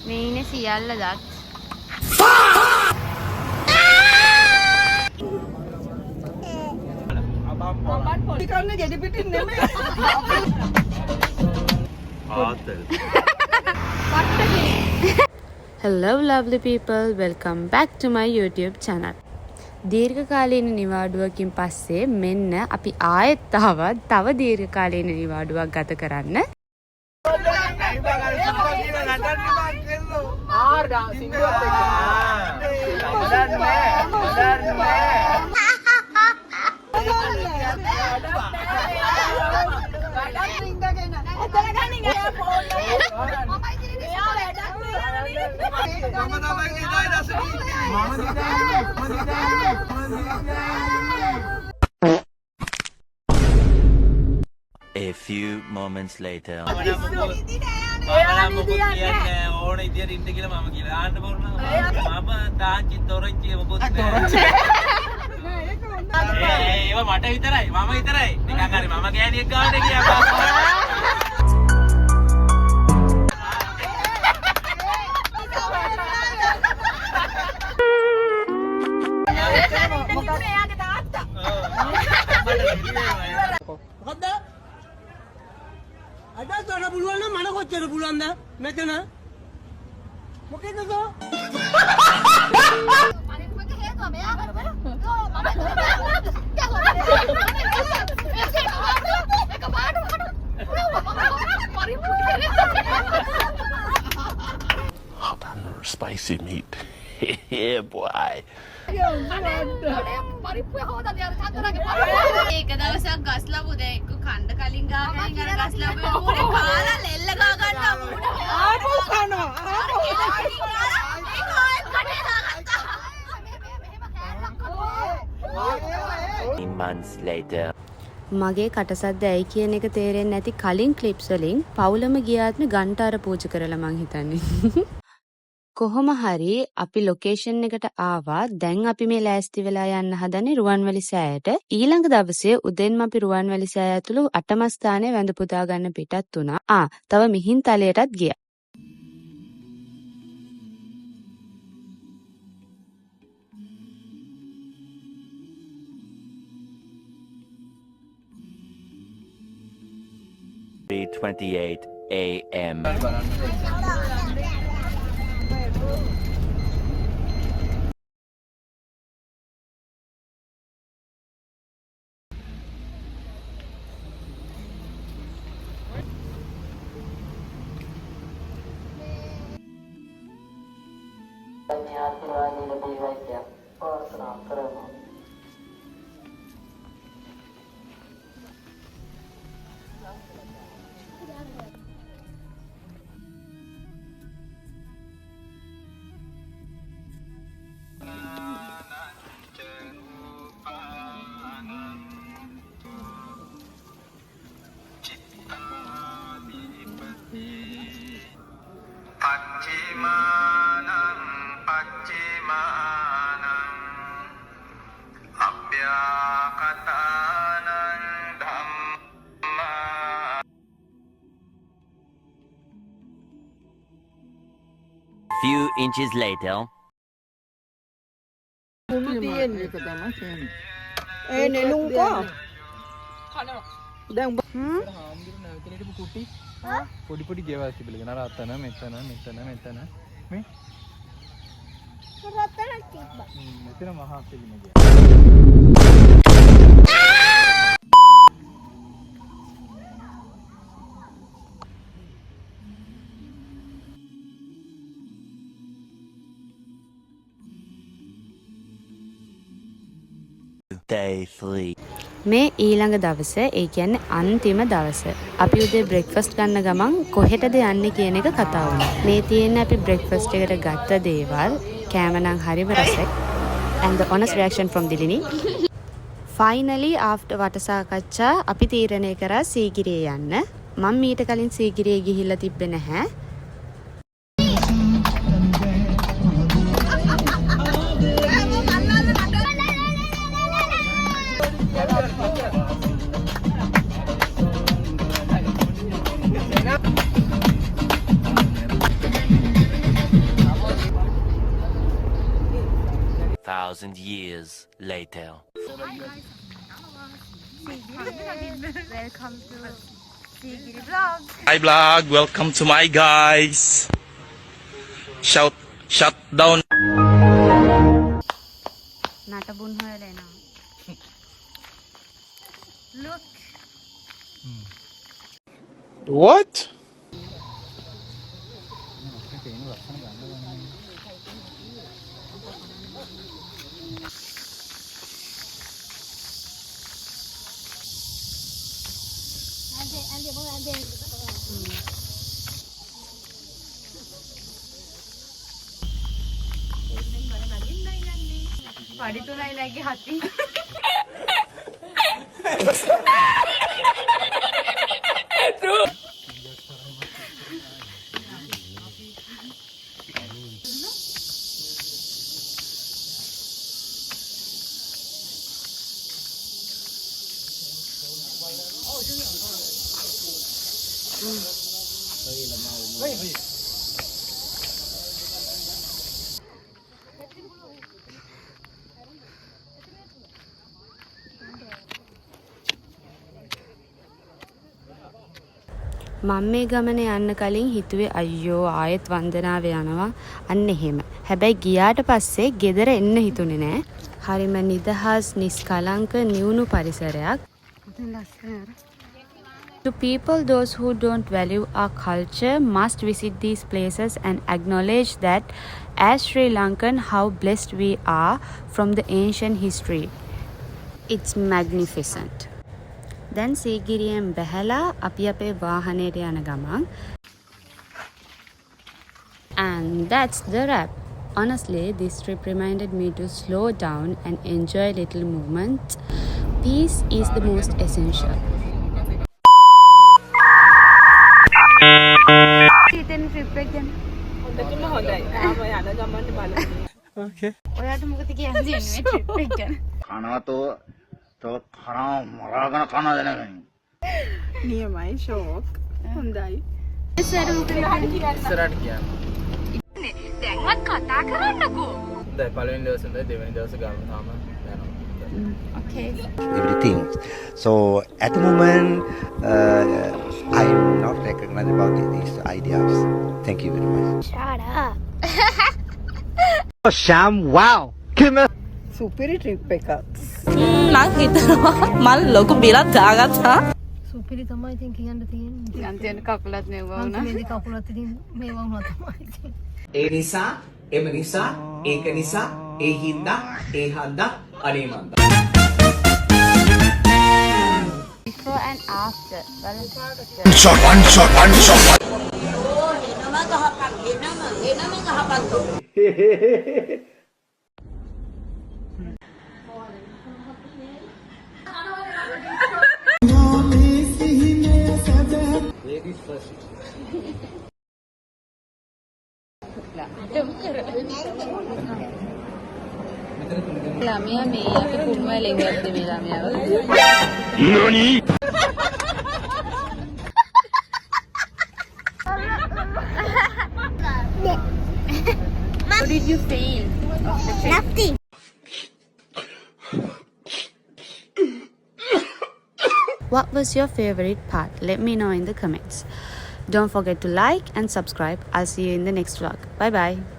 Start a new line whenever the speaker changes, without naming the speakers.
මේ ඉන්නේ සියල්ල දත්.
මමත් පොඩි කන්න ගෙඩි පිටින් නෙමෙයි.
ආතල්.
Hello lovely people, welcome back to my YouTube channel. දීර්ඝකාලීන නිවාඩුවකින් පස්සේ මෙන්න අපි ආයෙත් ආවත් තව දීර්ඝකාලීන නිවාඩුවක් ගත කරන්න.
A few moments later.
අද තොර පුළුවන් නම් මන කොච්චර පුළුවන්ද මෙතන මොකේද ගෝ අනිත් මගේ හේතුව මෙයා කරපේ
Hot and spicy meat. Yeah, boy.
ඒක දවසක් ගස් ලැබුදේ එක්ක කණ්ඩ කලින් ගාගෙන ගස් ලැබුවේ මූණේ කාලා ලෙල්ල ගා ගන්නවා මූණේ
ආපහු කනවා ආපහු
3 months later.
මගේ කටසද්ද ඇයි කියන එක තේරෙන්නේ නැති කලින් ක්ලිප්ස් වලින් පවුලම ගියාත්ම ගන්ටාර පූජා කරලා මං හිතන්නේ. කොහොම හරි අපි ලොකේෂන් එකට ආවා. දැන් අපි මේ ලෑස්ති වෙලා යන්න හදන්නේ රුවන්වැලි සෑයට. ඊළඟ දවසේ උදෙන්ම අපි රුවන්වැලි සෑය ඇතුළු 8ම ස්ථානයේ වැඳ පුදා ගන්න පිටත් වුණා. තව මිහින්තලයටත් ගියා.
.28 a.m. Few inches later.
නෙළුම්කෝ දැන්
පොඩි පොඩි ගෙවල් තිබිලගෙන අර අතන මෙතන මේ රතන තිබ්බා මෙතන මහා පිළිම ගියා
Day 3.
මේ ඊළඟ දවස ඒ කියන්නේ අන්තිම දවස. අපි උදේ බ්‍රෙක්ෆාස්ට් ගන්න ගමන් කොහෙටද යන්නේ කියන එක කතා වුණා. මේ තියෙන්නේ අපි බ්‍රෙක්ෆාස්ට් එකට ගත්ත දේවල්. කෑම නම් හරිම රසයි. And the honest reaction from Dilini. Finally after වටසාකච්ඡා අපි තීරණය කරා සීගිරිය යන්න. මම මීට කලින් සීගිරිය ගිහිල්ලා තිබ්බේ නැහැ.
2,000 years later.
Hi vlog, welcome to my guys. Shut down.
නටබුන් හොයලා එනවා. Look.
What?
පඩි තුනයි නැගි හති. මම මේ ගමන යන්න කලින් හිතුවේ අයියෝ ආයෙත් වන්දනාව යනවා අන්න එහෙම. හැබැයි ගියාට පස්සේ ගෙදර එන්න හිතුනේ නෑ. හරිම නිදහස් නිස්කලංක නිවුණු පරිසරයක්. To people those who don't value our culture must visit these places and acknowledge that as Sri Lankan how blessed we are from the ancient history. It's magnificent. දැන් සීගිරියෙන් බැහැලා අපි අපේ වාහනයට යන ගමන්. And that's the wrap. Honestly, this trip reminded me to slow down and enjoy little moments. Peace is the most essential.
Okay.
ඔයාට මොකද කියන්නේ මේ ට්‍රිප් එක ගැන?
කනවතෝ තෝ කනවා මරාගෙන කනවද නැගන්නේ
නියමයි ෂෝක් හොඳයි
ඉස්සරහට ගියා.
දැන්වත් කතා කරන්නකෝ.
දැන් පළවෙනි දවසේ ඉඳලා දෙවෙනි දවසේ ගාම තාම යනවා.
Okay.
everything. So at the moment, I'm not recognized about these ideas. Thank you very much.
Shut up.
Sham, wow!
සුපිරි ට්‍රිප් එකක්
මං හිතනවා මල් ලොකු බිලක් දාගත්තා.
සුපිරි තමයි ඉතින් කියන්න තියෙන්නේ
අන්තිමට කකුලත් නෙවුවා වුණා.
අන්තිමේදී කකුලත් ඉතින් මේවා වුණා තමයි ඉතින්
ඒ නිසා එම නිසා ඒක නිසා ඒ හින්දා ඒ හන්දා අනේ මන්දා
Before and after.
One shot.
ළමයා මේ අපි කුණුව ලෙංගද්ද මේ ළමයාව.
Nani?
How did you feel of the trip?
Nothing.
What was your favorite part? Let me know in the comments. Don't forget to like and subscribe. I'll see you in the next vlog. Bye bye.